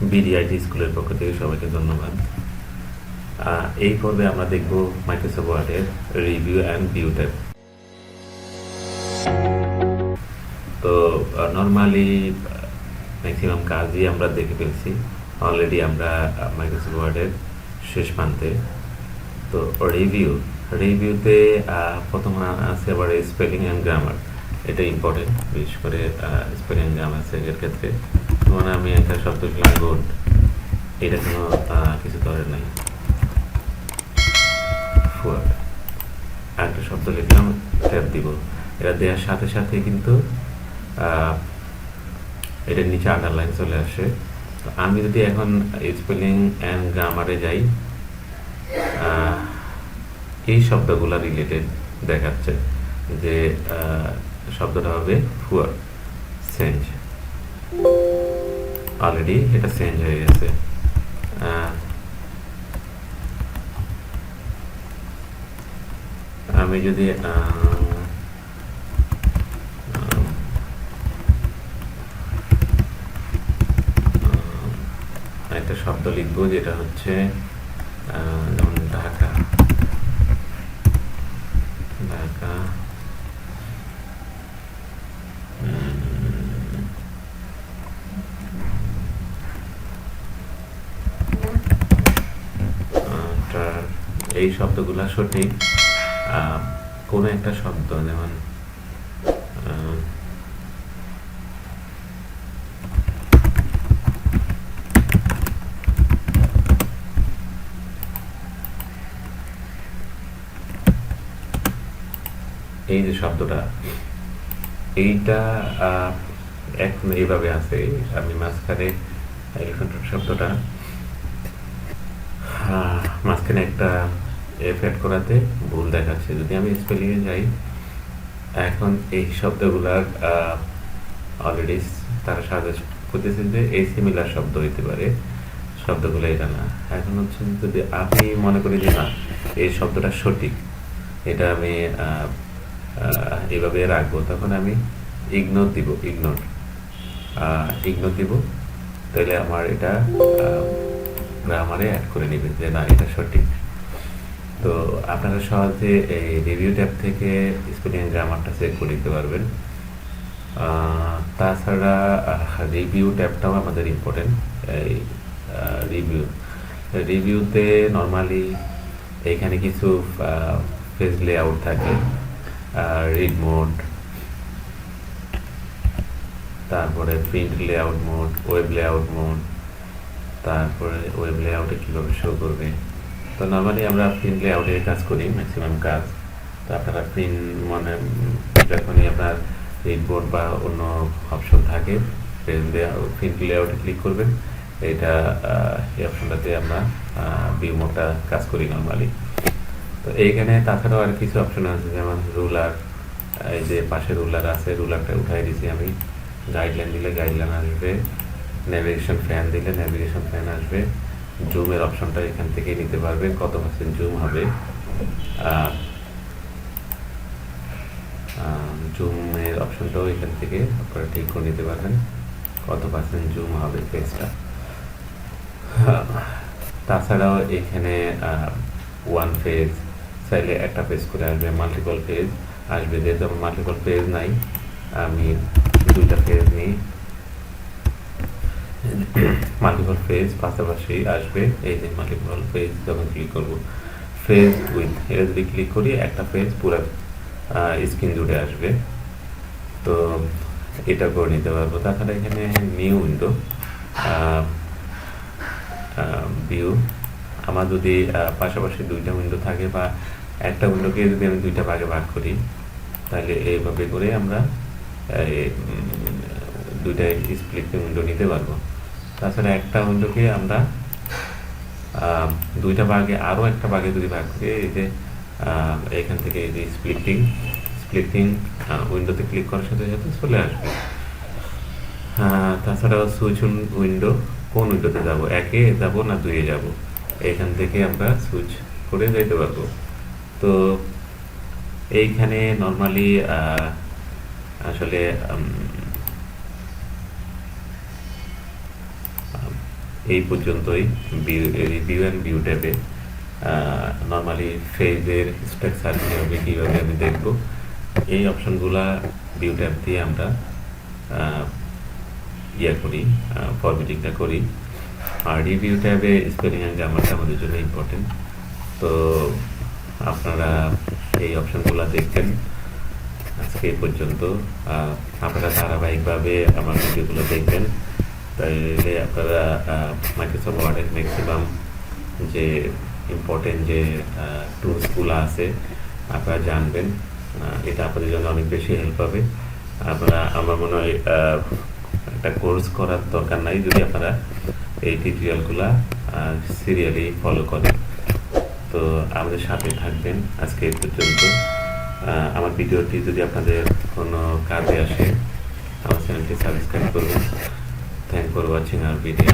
BDIT স্কুলের পক্ষ থেকে সবাইকে ধন্যবাদ। এই পর্বে আমরা দেখব মাইক্রোসফট ওয়ার্ডের রিভিউ অ্যান্ড ভিউ ট্যাব। তো নর্মালি ম্যাক্সিমাম কাজই আমরা দেখে ফেলছি অলরেডি। আমরা মাইক্রোসফট ওয়ার্ডের শেষ প্রান্তে। তো রিভিউতে প্রথম আছে আবার স্পেলিং অ্যান্ড গ্রামার। এটা ইম্পর্টেন্ট, বিশেষ করে স্পেলিং অ্যান্ড গ্রামার এর ক্ষেত্রে। মানে আমি একটা শব্দ লিখলাম গুড, এটা কোনো কিছু ধরে নাই। একটা শব্দ লিখলাম, ট্যাব দিব। এটা দেওয়ার সাথে সাথে কিন্তু এটার নিচে আন্ডারলাইন চলে আসে। তো আমি যদি এখন স্পেলিং অ্যান্ড গ্রামারে যাই, এই শব্দগুলো রিলেটেড দেখাচ্ছে যে শব্দটা হবে পুয়ার, চেঞ্জ। অলরেডি এটা চেঞ্জ হয়ে গেছে। আমি যদি একটা শব্দ লিখবো যেটা হচ্ছে যেমন ঢাকা, ঢাকা এই শব্দগুলা সঠিক। কোনো একটা শব্দ যেমন এই যে শব্দটা, এইটা এখন এইভাবে আছে। আমি মাঝখানে এলিফ্যান্ট শব্দটা মাঝখানে একটা এফ অ্যাড করাতে ভুল দেখাচ্ছে। যদি আমি স্পেলিংয়ে যাই, এখন এই শব্দগুলার অলরেডি তারা সাজেস্ট করতেছে যে এই সিমিলার শব্দ হইতে পারে, শব্দগুলো এটা না। এখন হচ্ছে যদি আমি মনে করি যে না, এই শব্দটা সঠিক, এটা আমি এভাবে রাখবো, তখন আমি ইগনোর দিব। তাহলে আমার এটা গ্রামারে অ্যাড করে নেবে যে না, এটা সঠিক। তো আপনারা সহজে এই রিভিউ ট্যাব থেকে স্পেলিং গ্রামারটা চেক করে নিতে পারবেন। তাছাড়া রিভিউ ট্যাবটাও আমাদের ইম্পর্টেন্ট। এই রিভিউতে নর্মালি এখানে কিছু পেজ লেআউট থাকে, রিড মোড, তারপরে print layout mode, web layout mode, তারপরে ওয়েব লেআউটে কীভাবে শো করবে। তো নর্মালি আমরা প্রিন্ট লেআউটে কাজ করি ম্যাক্সিমাম কাজ। তো আপনারা মানে যখনই আপনার রিড বোর্ড বা অন্য অপশন থাকে, প্রিন্ট লেআউটে ক্লিক করবেন। এটা এই অপশনটাতে আমরা ভিউ মোডটা কাজ করি নর্মালি। তো এইখানে তাছাড়াও আর কিছু অপশন আছে, যেমন রুলার। এই যে পাশে রুলার আছে, রুলারটা উঠাই দিছি আমি। গাইডলাইন দিলে গাইডলাইন আসবে, নেভিগেশন ফ্যান দিলে নেভিগেশন ফ্যান আসবে। জুমের অপশনটা এখান থেকেই নিতে পারবেন, কত পার্সেন্ট জুম হবে। জুমের অপশনটাও এখান থেকে আপনারা ঠিক করে নিতে পারবেন, কত পার্সেন্ট জুম হবে পেজটা। তাছাড়াও এখানে ওয়ান পেজ চাইলে একটা পেজ করে আসবে, মাল্টিপল পেজ আসবে। যেহেতু আমার মাল্টিপল পেজ নাই, আমি দুইটা পেজ নিই। মাল্টিপল পেজ পাশাপাশি আসবে। এই যে মাল্টিপল পেজ যখন ক্লিক করবো, পেজ উইথ, এটা যদি ক্লিক করি একটা পেজ পুরো স্ক্রিন জুড়ে আসবে। তো এটা করে নিতে পারবো। তাছাড়া এখানে নিউ উইন্ডো, ভিউ। আমার যদি পাশাপাশি দুইটা উইন্ডো থাকে বা একটা উইন্ডোকে যদি আমি দুইটা ভাগে ভাগ করি, তাহলে এইভাবে করে আমরা দুইটা স্প্লিট উইন্ডো নিতে পারবো। তাছাড়া একটা উইন্ডোকে আমরা দুইটা ভাগে, আরও একটা ভাগে যদি ভাগ করি, এই যে এখান থেকে এই যে স্প্লিটিং উইন্ডোতে ক্লিক করার সাথে সাথে চলে আসবে। তাছাড়াও সুইচ উইন্ডো, কোন উইন্ডোতে যাব, একে যাব না দুইয়ে যাব, এখান থেকে আমরা সুইচ করে যেতে পারবো। তো এইখানে নর্মালি আসলে এই পর্যন্তই রিভিউ অ্যান্ড ভিউ ট্যাবে নর্মালি ফেজের স্ট্রাকচার কীভাবে আমি দেখব, এই অপশনগুলা ভিউ ট্যাব দিয়ে আমরা করি, ফরম্যাটিংটা করি। আর রিভিউ ট্যাবে স্পেলিং অ্যান্ড গ্রামারটা আমাদের জন্য ইম্পর্টেন্ট। তো আপনারা এই অপশনগুলো দেখবেন। আজকে এই পর্যন্ত। আপনারা ধারাবাহিকভাবে আমার ভিডিওগুলো দেখবেন, তাইলে আপনারা মাইক্রোসফট ওয়ার্ডের ম্যাক্সিমাম যে ইম্পর্টেন্ট যে টুলসগুলো আছে আপনারা জানবেন। এটা আপনাদের জন্য অনেক বেশি হেল্প হবে। আপনারা, আমার মনে হয় একটা কোর্স করার দরকার নাই যদি আপনারা এই টিউটোরিয়ালগুলো সিরিয়ালি ফলো করেন। তো আমাদের সাথে থাকবেন। আজকে এই পর্যন্ত। আমার ভিডিওটি যদি আপনাদের কোনো কাজে আসে, আমার চ্যানেলটি সাবস্ক্রাইব করবেন। Thank for watching hour video.